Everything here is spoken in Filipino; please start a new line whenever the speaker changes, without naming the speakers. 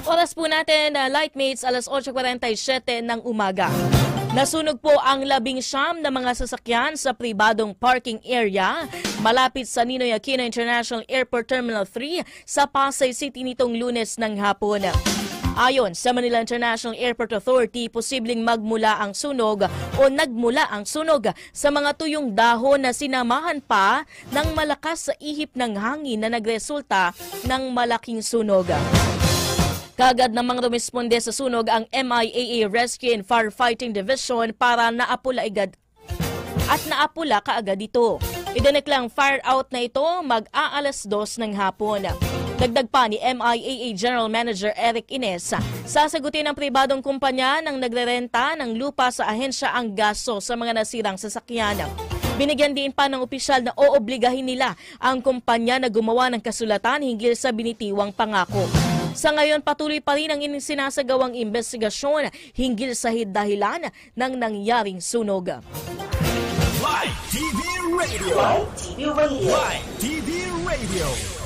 Oras po natin, Lightmates, alas 8:47 ng umaga. Nasunog po ang 19 na mga sasakyan sa pribadong parking area malapit sa Ninoy Aquino International Airport Terminal 3 sa Pasay City nitong Lunes ng hapon. Ayon sa Manila International Airport Authority, posibleng nagmula ang sunog sa mga tuyong dahon na sinamahan pa ng malakas sa ihip ng hangin na nagresulta ng malaking sunog. Kaagad namang rumisponde sa sunog ang MIAA Rescue and Firefighting Division para naapula kaagad ito. Idineklang fire out na ito mag-aalas 2 ng hapon. Dagdag pa ni MIAA General Manager Eric Ines, sasagutin ng pribadong kumpanya ng nagrerenta ng lupa sa ahensya ang gasto sa mga nasirang sasakyan. Binigyan din pa ng opisyal na oobligahin nila ang kumpanya na gumawa ng kasulatan hinggil sa binitiwang pangako. Sa ngayon, patuloy pa rin ang sinasagawang investigasyon hinggil sa dahilan ng nangyaring sunog.
Live TV Radio! Live TV Radio! Live TV Radio!